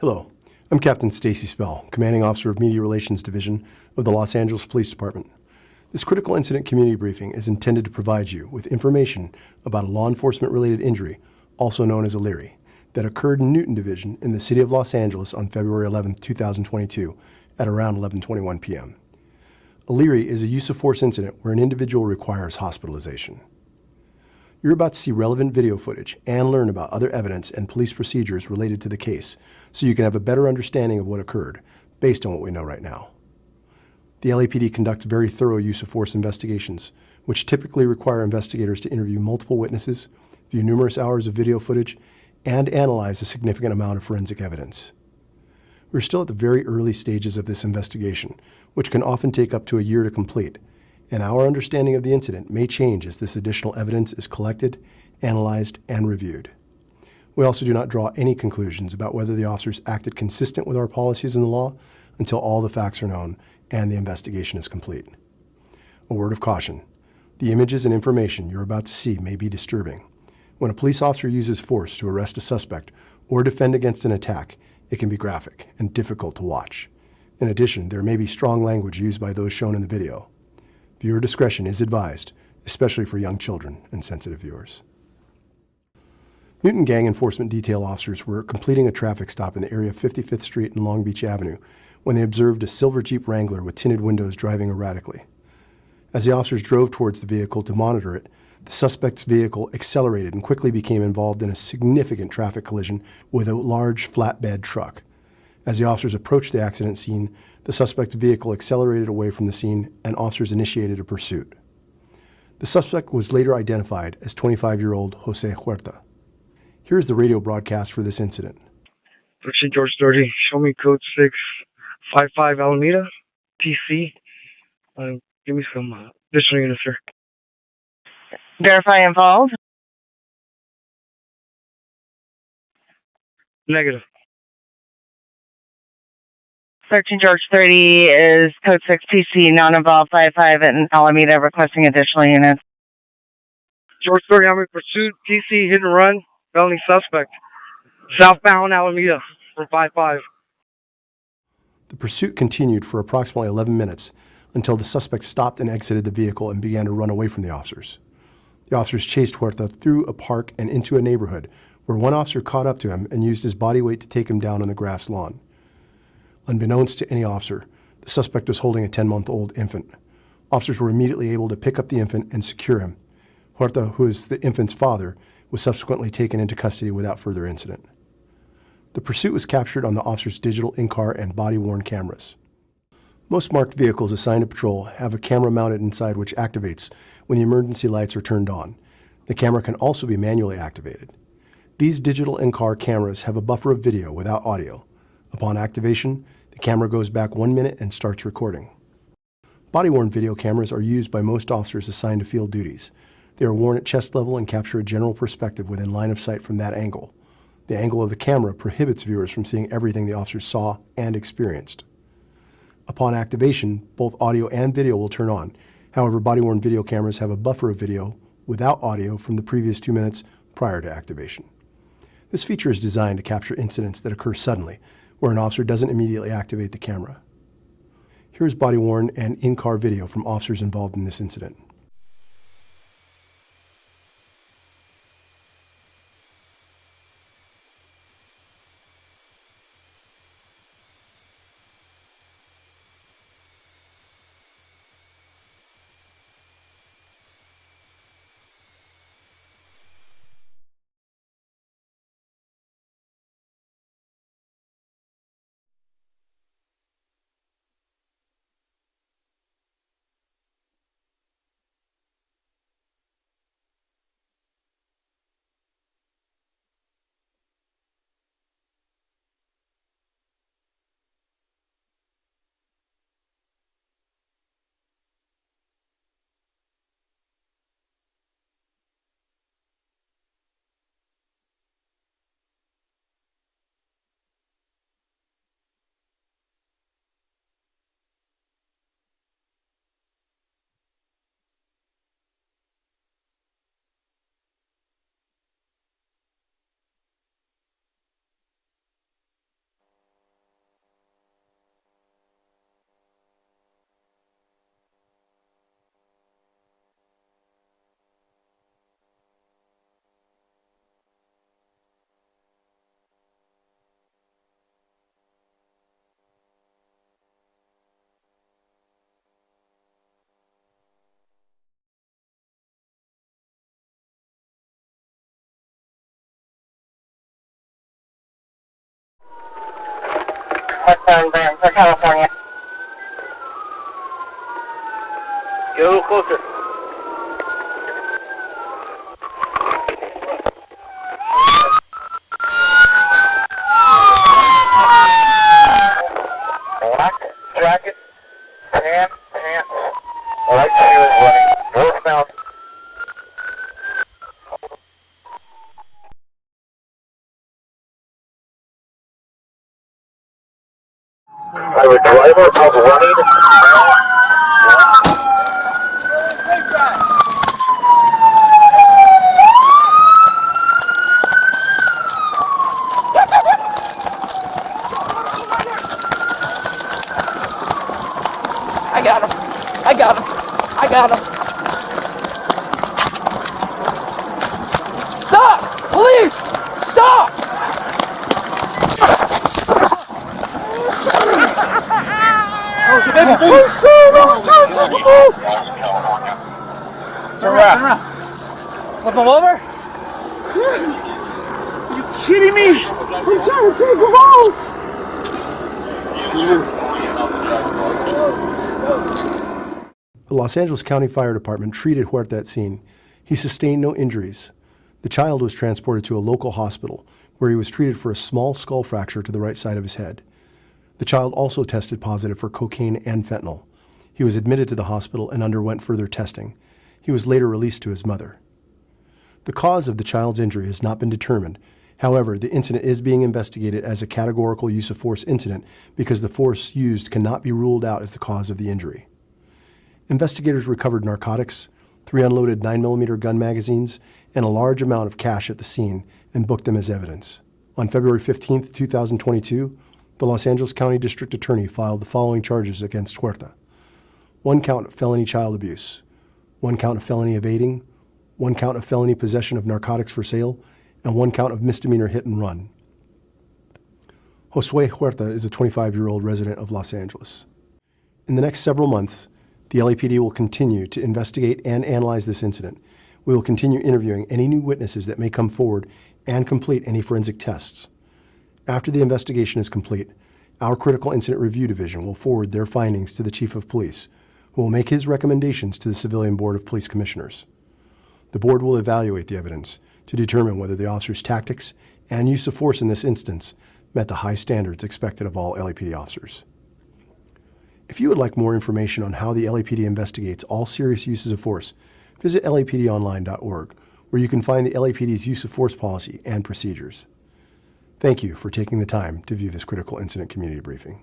Hello, I'm Captain Stacy Spell, Commanding Officer of Media Relations Division of the Los Angeles Police Department. This critical incident community briefing is intended to provide you with information about a law enforcement-related injury, also known as a LARI, that occurred in Newton Division in the city of Los Angeles on February 11, 2022 at around 11:21 p.m. A LARI is a use-of-force incident where an individual requires hospitalization. You're about to see relevant video footage and learn about other evidence and police procedures related to the case so you can have a better understanding of what occurred based on what we know right now. The LAPD conducts very thorough use-of-force investigations, which typically require investigators to interview multiple witnesses, view numerous hours of video footage, and analyze a significant amount of forensic evidence. We're still at the very early stages of this investigation, which can often take up to a year to complete, and our understanding of the incident may change as this additional evidence is collected, analyzed, and reviewed. We also do not draw any conclusions about whether the officers acted consistent with our policies and the law until all the facts are known and the investigation is complete. A word of caution: the images and information you're about to see may be disturbing. When a police officer uses force to arrest a suspect or defend against an attack, it can be graphic and difficult to watch. In addition, there may be strong language used by those shown in the video. Viewer discretion is advised, especially for young children and sensitive viewers. Newton Gang Enforcement Detail officers were completing a traffic stop in the area of 55th Street and Long Beach Avenue when they observed a silver Jeep Wrangler with tinted windows driving erratically. As the officers drove towards the vehicle to monitor it, the suspect's vehicle accelerated and quickly became involved in a significant traffic collision with a large flatbed truck. As the officers approached the accident scene, the suspect's vehicle accelerated away from the scene and officers initiated a pursuit. The suspect was later identified as 25-year-old Jose Huerta. Here is the radio broadcast for this incident. 13 George 30, show me code 655 Alameda, TC. Give me some additional units, sir. Verify involved. Negative. 13 George 30 is code 6 TC, non-involved 55 in Alameda, requesting additional units. George 30, I'm in pursuit, TC, hit and run, felony suspect. Southbound Alameda from 55. The pursuit continued for approximately 11 minutes until the suspect stopped and exited the vehicle and began to run away from the officers. The officers chased Huerta through a park and into a neighborhood where one officer caught up to him and used his body weight to take him down on the grass lawn. Unbeknownst to any officer, the suspect was holding a 10-month-old infant. Officers were immediately able to pick up the infant and secure him. Huerta, who is the infant's father, was subsequently taken into custody without further incident. The pursuit was captured on the officers' digital in-car and body-worn cameras. Most marked vehicles assigned to patrol have a camera mounted inside which activates when the emergency lights are turned on. The camera can also be manually activated. These digital in-car cameras have a buffer of video without audio. Upon activation, the camera goes back 1 minute and starts recording. Body-worn video cameras are used by most officers assigned to field duties. They are worn at chest level and capture a general perspective within line of sight from that angle. The angle of the camera prohibits viewers from seeing everything the officers saw and experienced. Upon activation, both audio and video will turn on. However, body-worn video cameras have a buffer of video without audio from the previous 2 minutes prior to activation. This feature is designed to capture incidents that occur suddenly, where an officer doesn't immediately activate the camera. Here's body-worn and in-car video from officers involved in this incident. Burn for California. Get a little closer. Track it. Pan. Right shoe is running northbound. I have a driver of running. I got him. Stop! Police! Stop! Oh, baby. I'm sorry, take him off. Turn around. Flip him over? Are you kidding me? I'm trying to take him off. The Los Angeles County Fire Department treated Huerta at scene. He sustained no injuries. The child was transported to a local hospital where he was treated for a small skull fracture to the right side of his head. The child also tested positive for cocaine and fentanyl. He was admitted to the hospital and underwent further testing. He was later released to his mother. The cause of the child's injury has not been determined. However, the incident is being investigated as a categorical use of force incident because the force used cannot be ruled out as the cause of the injury. Investigators recovered narcotics, 3 unloaded 9mm gun magazines, and a large amount of cash at the scene and booked them as evidence. On February 15, 2022, the Los Angeles County District Attorney filed the following charges against Huerta: 1 count of felony child abuse, 1 count of felony evading, 1 count of felony possession of narcotics for sale, and 1 count of misdemeanor hit and run. Josue Huerta is a 25-year-old resident of Los Angeles. In the next several months, the LAPD will continue to investigate and analyze this incident. We will continue interviewing any new witnesses that may come forward and complete any forensic tests. After the investigation is complete, our Critical Incident Review Division will forward their findings to the Chief of Police, who will make his recommendations to the Civilian Board of Police Commissioners. The board will evaluate the evidence to determine whether the officer's tactics and use of force in this instance met the high standards expected of all LAPD officers. If you would like more information on how the LAPD investigates all serious uses of force, visit lapdonline.org, where you can find the LAPD's use of force policy and procedures. Thank you for taking the time to view this Critical Incident Community Briefing.